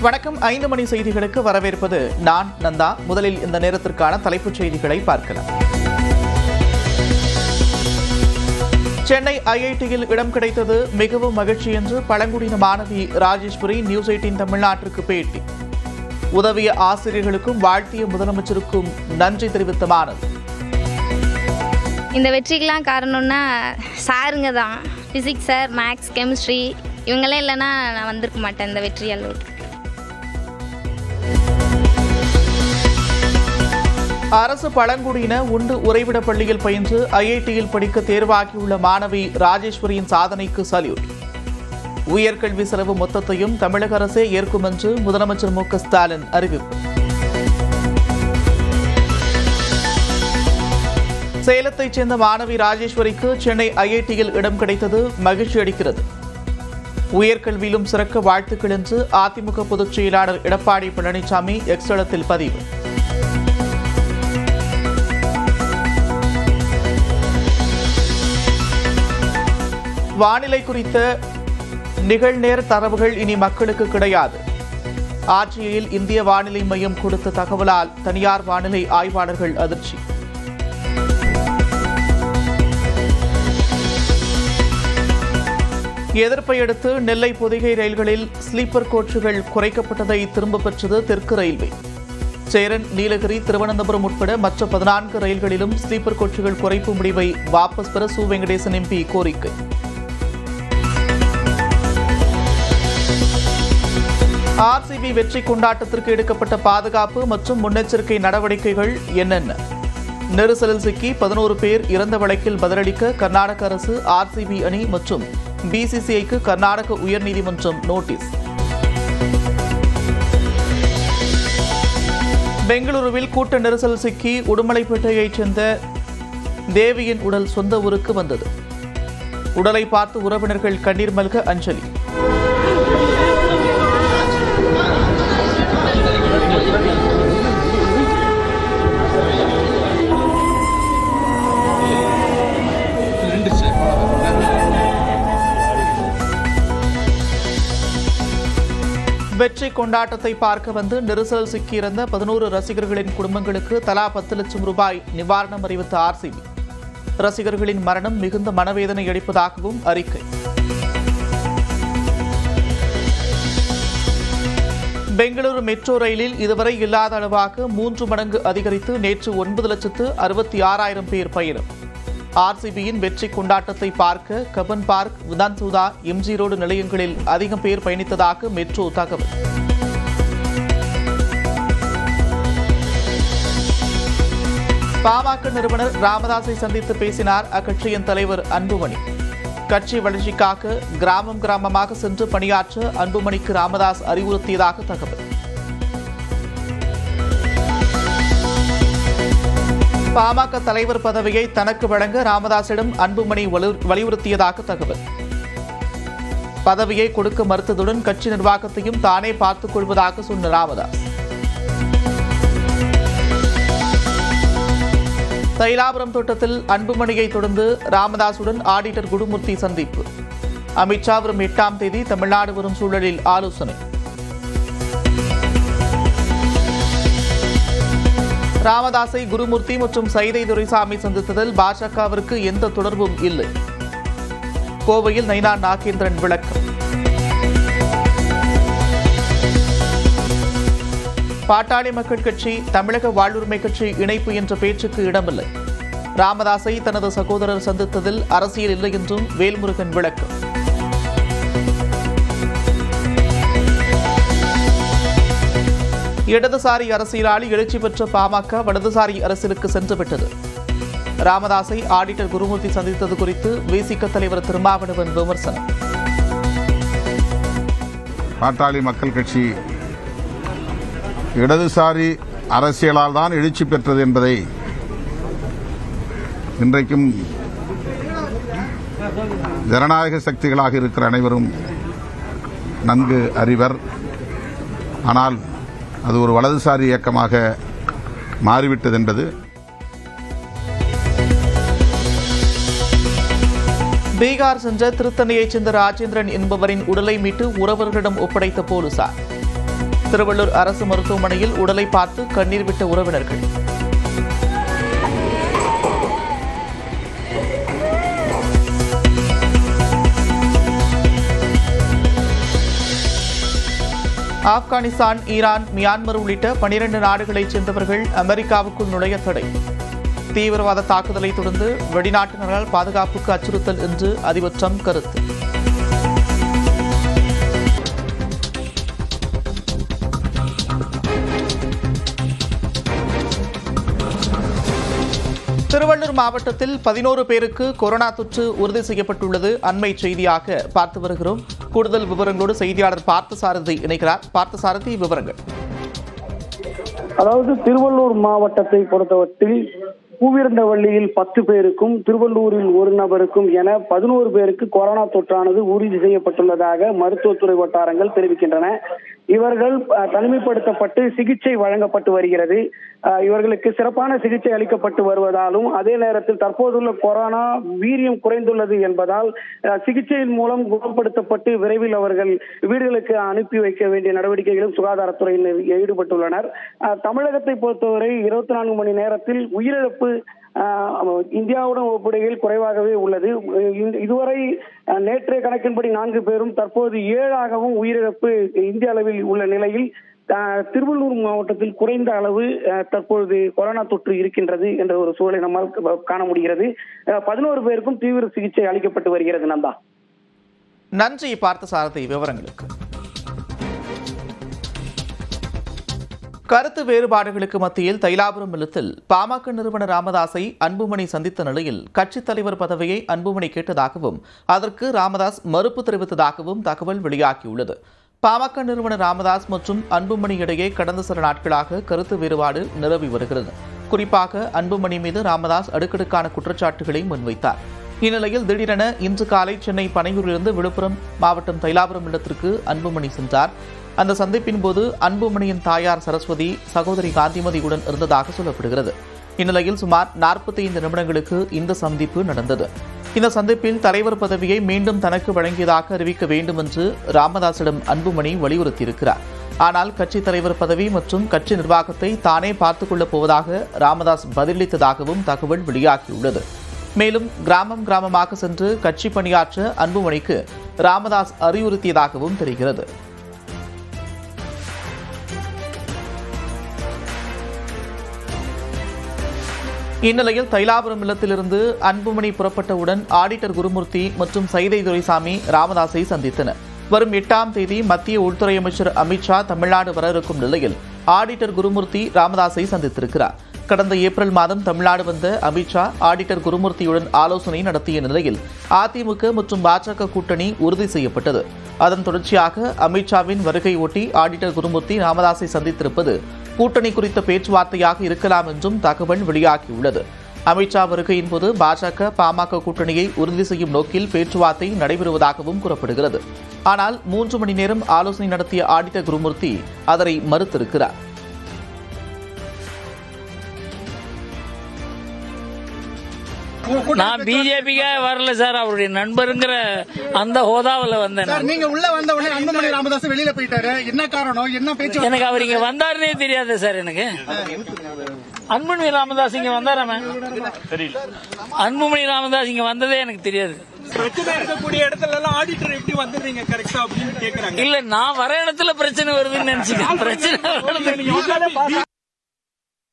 வணக்கம். 5 மணி செய்திகளுக்கு வரவேற்பது நான் நந்தா. முதலில் இந்த நேரத்திற்கான தலைப்புச் செய்திகளை பார்க்கலாம். சென்னை ஐஐடியில் இடம் கிடைத்தது மிகவும் மகிழ்ச்சி என்று பழங்குடியின மாணவி ராஜேஸ்வரி நியூஸ் 18 தமிழ்நாட்டிற்கு பேட்டி. உதவிய ஆசிரியர்களுக்கும் வாழ்த்திய முதலமைச்சருக்கும் நன்றி தெரிவித்த மாணவி. இந்த வெற்றிக்கெல்லாம் காரணம்னா சாருங்க தான். ஃபிசிக்ஸ் சார், மேக்ஸ், கெமிஸ்ட்ரி இவங்களே இல்லைன்னா நான் வந்திருக்க மாட்டேன் இந்த வெற்றி அளவுக்கு. அரசு பழங்குடியின உண்டு உறைவிட பள்ளியில் பயின்று ஐஐடியில் படிக்க தேர்வாகியுள்ள மாணவி ராஜேஸ்வரியின் சாதனைக்கு சல்யூட். உயர்கல்வி செலவு மொத்தத்தையும் தமிழக அரசே ஏற்கும் என்று முதலமைச்சர் மு.க. ஸ்டாலின் அறிவிப்பு. சேலத்தைச் சேர்ந்த மாணவி ராஜேஸ்வரிக்கு சென்னை ஐஐடியில் இடம் கிடைத்தது மகிழ்ச்சி அளிக்கிறது. உயர்கல்வியிலும் சிறக்க வாழ்த்துக்கள் என்று அதிமுக பொதுச் செயலாளர் எடப்பாடி பழனிசாமி எக்ஸ் தளத்தில் பதிவு. வானிலை குறித்த நிகழ்நேர தரவுகள் இனி மக்களுக்கு கிடையாது. ஆட்சியில் இந்திய வானிலை மையம் கொடுத்த தகவலால் தனியார் வானிலை ஆய்வாளர்கள் அதிர்ச்சி. எதிர்ப்பை அடுத்து நெல்லை பொதிகை ரயில்களில் ஸ்லீப்பர் கோச்சுகள் குறைக்கப்பட்டதை திரும்பப் பெற்றது தெற்கு ரயில்வே. சேரன், நீலகிரி, திருவனந்தபுரம் உட்பட மற்ற 14 ரயில்களிலும் ஸ்லீப்பர் கோச்சுகள் குறைப்பு முடிவை வாபஸ் பெற சு. வெங்கடேசன் எம்பி கோரிக்கை. ஆர்சிபி வெற்றி கொண்டாட்டத்திற்கு எடுக்கப்பட்ட பாதுகாப்பு மற்றும் முன்னெச்சரிக்கை நடவடிக்கைகள் என்னென்ன? நெரிசலில் சிக்கி 11 பேர் இறந்த வழக்கில் பதிலளிக்க கர்நாடக அரசு, ஆர்சிபி அணி மற்றும் பிசிசிஐக்கு கர்நாடக உயர்நீதிமன்றம் நோட்டீஸ். பெங்களூருவில் கூட்ட நெரிசல் சிக்கி உடுமலைப்பேட்டையைச் சேர்ந்த தேவியின் உடல் சொந்த ஊருக்கு வந்தது. உடலை பார்த்து உறவினர்கள் கண்ணீர் மல்க அஞ்சலி. வெற்றி கொண்டாட்டத்தை பார்க்க வந்து நெரிசல் சிக்கியிருந்த 11 ரசிகர்களின் குடும்பங்களுக்கு தலா 10 லட்சம் ரூபாய் நிவாரணம் அறிவித்த ஆர்சிபி. ரசிகர்களின் மரணம் மிகுந்த மனவேதனை அளிப்பதாகவும் அறிக்கை. பெங்களூரு மெட்ரோ ரயிலில் இதுவரை இல்லாத அளவாக 3 மடங்கு அதிகரித்து நேற்று 9,66,000 பேர் பயணம். ஆர்சிபியின் வெற்றி கொண்டாட்டத்தை பார்க்க கபன் பார்க், விதான்சௌதா, எம்ஜி ரோடு நிலையங்களில் அதிகம் பேர் பயணித்ததாக மெட்ரோ தகவல். பாமக நிறுவனர் ராமதாஸை சந்தித்து பேசினார் அக்கட்சியின் தலைவர் அன்புமணி. கட்சி வளர்ச்சிக்காக கிராமம் கிராமமாக சென்று பணியாற்ற அன்புமணிக்கு ராமதாஸ் அறிவுறுத்தியதாக தகவல். பாமக தலைவர் பதவியை தனக்கு வழங்க ராமதாஸிடம் அன்புமணி வலியுறுத்தியதாக தகவல். பதவியை கொடுக்க மறுத்ததுடன் கட்சி நிர்வாகத்தையும் தானே பார்த்துக் கொள்வதாக சொன்ன ராமதாஸ். தைலாபுரம் தோட்டத்தில் அன்புமணியை தொடர்ந்து ராமதாசுடன் ஆடிட்டர் குருமூர்த்தி சந்திப்பு. அமித்ஷா வரும் 8ஆம் தேதி தமிழ்நாடு வரும் சூழலில் ஆலோசனை. ராமதாஸை குருமூர்த்தி மற்றும் சைதை துரைசாமி சந்தித்ததில் பாஜகவிற்கு எந்த தொடர்பும் இல்லை. கோவையில் நைனா நாகேந்திரன் விளக்கம். பாட்டாளி மக்கள் கட்சி, தமிழக வாழ்வுரிமை கட்சி இணைப்பு என்ற பேச்சுக்கு இடமில்லை. ராமதாஸை தனது சகோதரர் சந்தித்ததில் அரசியல் இல்லை என்றும் வேல்முருகன் விளக்கம். இடதுசாரி அரசியலாளி எழுச்சி பெற்ற பாமக வலதுசாரி அரசியலுக்கு சென்றுவிட்டது. ராமதாஸை ஆடிட்டர் குருமூர்த்தி சந்தித்தது குறித்து விசிக தலைவர் திருமாவளவன் விமர்சனம். பாட்டாளி மக்கள் கட்சி இடதுசாரி அரசியலால் தான் எழுச்சி பெற்றது என்பதை இன்றைக்கும் ஜனநாயக சக்திகளாக இருக்கிற அனைவரும் நன்கு அறிவர். ஆனால் அது ஒரு வலதுசாரி இயக்கமாக மாறிவிட்டது என்பது. பீகார் சென்ற திருத்தணியைச் சேர்ந்த ராஜேந்திரன் என்பவரின் உடலை மீட்டு உறவர்களிடம் ஒப்படைத்த போலீசார். திருவள்ளூர் அரசு மருத்துவமனையில் உடலை பார்த்து கண்ணீர் விட்ட உறவினர்கள். ஆப்கானிஸ்தான், ஈரான், மியான்மர் உள்ளிட்ட 12 நாடுகளைச் சேர்ந்தவர்கள் அமெரிக்காவுக்குள் நுழைய தடை. தீவிரவாத தாக்குதலை தொடர்ந்து வெளிநாட்டினரால் பாதுகாப்புக்கு அச்சுறுத்தல் என்று அதிபர் ட்ரம்ப் கருத்து. திருவள்ளூர் மாவட்டத்தில் 11 பேருக்கு கொரோனா தொற்று உறுதி செய்யப்பட்டுள்ளது. அண்மை செய்தியாக பார்த்து வருகிறோம். கூடுதல் விவரங்களோடு செய்தியாளர் பார்த்தசாரதி இணைக்கிறார். பார்த்தசாரதி, விவரங்கள். அதாவது திருவள்ளூர் மாவட்டத்தை பொறுத்தவரையில் பூவிருந்தவள்ளியில் 10 பேருக்கும் திருவள்ளூரில் ஒரு நபருக்கும் என 11 பேருக்கு கொரோனா தொற்றானது உறுதி செய்யப்பட்டுள்ளதாக மருத்துவத்துறை வட்டாரங்கள் தெரிவிக்கின்றன. இவர்கள் தனிமைப்படுத்தப்பட்டு சிகிச்சை வழங்கப்பட்டு வருகிறது. இவர்களுக்கு சிறப்பான சிகிச்சை அளிக்கப்பட்டு வருவதாலும் அதே நேரத்தில் தற்போதுள்ள கொரோனா வீரியம் குறைந்துள்ளது என்பதால் சிகிச்சையின் மூலம் குணப்படுத்தப்பட்டு விரைவில் அவர்கள் வீடுகளுக்கு அனுப்பி வைக்க வேண்டிய நடவடிக்கைகளும் சுகாதாரத்துறையினர் ஈடுபட்டுள்ளனர். தமிழகத்தை பொறுத்தவரை 24 மணி நேரத்தில் உயிரிழப்பு இந்தியாவுடன் ஒப்பிடுகையில் குறைவாகவே உள்ளது. இதுவரை நேற்றைய கணக்கின்படி 4 பேரும் தற்போது 7ஆகவும் உயிரிழப்பு இந்திய அளவில் உள்ள நிலையில் திருவள்ளூர் மாவட்டத்தில் குறைந்த அளவு தற்பொழுது கொரோனா தொற்று இருக்கின்றது என்ற ஒரு சூழலை நம்மால் காண முடிகிறது. 11 பேருக்கும் தீவிர சிகிச்சை அளிக்கப்பட்டு வருகிறது. நந்தா, நன்றி பார்த்தசாரதி விவரங்களுக்கு. கருத்து வேறுபாடுகளுக்கு மத்தியில் தைலாபுரம் இல்லத்தில் பாமக நிறுவனர் ராமதாஸை அன்புமணி சந்தித்த நிலையில் கட்சித் தலைவர் பதவியை அன்புமணி கேட்டதாகவும் அதற்கு ராமதாஸ் மறுப்பு தெரிவித்ததாகவும் தகவல் வெளியாகியுள்ளது. பாமக நிறுவனர் ராமதாஸ் மற்றும் அன்புமணி இடையே கடந்த சில நாட்களாக கருத்து வேறுபாடு நிலவி வருகிறது. குறிப்பாக அன்புமணி மீது ராமதாஸ் அடுக்கடுக்கான குற்றச்சாட்டுகளை முன்வைத்தார். இந்நிலையில் திடீரென இன்று காலை சென்னை பனையூரிலிருந்து விழுப்புரம் மாவட்டம் தைலாபுரம் இல்லத்திற்கு அன்புமணி சென்றார். அந்த சந்திப்பின் போது அன்புமணியின் தாயார் சரஸ்வதி, சகோதரி காந்திமதியுடன் இருந்ததாக சொல்லப்படுகிறது. இந்நிலையில் சுமார் 45 நிமிடங்களுக்கு இந்த சந்திப்பு நடந்தது. இந்த சந்திப்பில் தலைவர் பதவியை மீண்டும் தனக்கு வழங்கியதாக அறிவிக்க வேண்டும் என்று ராமதாஸிடம் அன்புமணி வலியுறுத்தியிருக்கிறார். ஆனால் கட்சித் தலைவர் பதவி மற்றும் கட்சி நிர்வாகத்தை தானே பார்த்துக் கொள்ளப் போவதாக ராமதாஸ் பதிலளித்ததாகவும் தகவல் வெளியாகியுள்ளது. மேலும் கிராமமாக சென்று கட்சி பணியாற்ற அன்புமணிக்கு ராமதாஸ் அறிவுறுத்தியதாகவும் தெரிகிறது. இந்நிலையில் தைலாபுரம் இல்லத்திலிருந்து அன்புமணி புறப்பட்டவுடன் ஆடிட்டர் குருமூர்த்தி மற்றும் சைதை துரைசாமி ராமதாஸை சந்தித்தனர். வரும் 8ஆம் தேதி மத்திய உள்துறை அமைச்சர் அமித்ஷா தமிழ்நாடு வர இருக்கும் நிலையில் ஆடிட்டர் குருமூர்த்தி ராமதாஸை சந்தித்திருக்கிறார். கடந்த ஏப்ரல் மாதம் தமிழ்நாடு வந்த அமித்ஷா ஆடிட்டர் குருமூர்த்தியுடன் ஆலோசனை நடத்திய நிலையில் அதிமுக மற்றும் பாஜக கூட்டணி உறுதி செய்யப்பட்டது. அதன் தொடர்ச்சியாக அமித்ஷாவின் வருகை ஒட்டி ஆடிட்டர் குருமூர்த்தி ராமதாஸை சந்தித்திருப்பது கூட்டணி குறித்த பேச்சுவார்த்தையாக இருக்கலாம் என்றும் தகவல் வெளியாகியுள்ளது. அமித்ஷா வருகையின் போது பாஜக பாமக கூட்டணியை உறுதி செய்யும் நோக்கில் பேச்சுவார்த்தை நடைபெறுவதாகவும் கூறப்படுகிறது. ஆனால் 3 மணி நேரம் ஆலோசனை நடத்திய ஆடிட்டர் குருமூர்த்தி அதனை மறுத்திருக்கிறார். நான் பிஜேபிக்காக வரல சார், அவருடைய நண்பருங்கிற அந்த ஹோதாவில் வந்தேன். நீங்க உள்ள வந்த உடனே அன்புமணி ராமதாஸ் வெளியில போயிட்டாரு, என்ன காரணம், என்ன பேச்சு? எனக்கு அவர் இங்க வந்தாருன்னே தெரியாது சார். எனக்கு அன்புமணி ராமதாஸ் இங்க வந்தாராம தெரியல. அன்புமணி ராமதாஸ் இங்க வந்ததே எனக்கு தெரியாது. பிரச்சனை இருக்கக்கூடிய இடத்துல எல்லாம் ஆடிட்டர் எப்படி வந்துடுறீங்க கரெக்டா அப்படின்னு கேக்குறாங்க. இல்ல, நான் வர இடத்துல பிரச்சனை வருதுன்னு நினைச்சுக்கேன். பிரச்சனை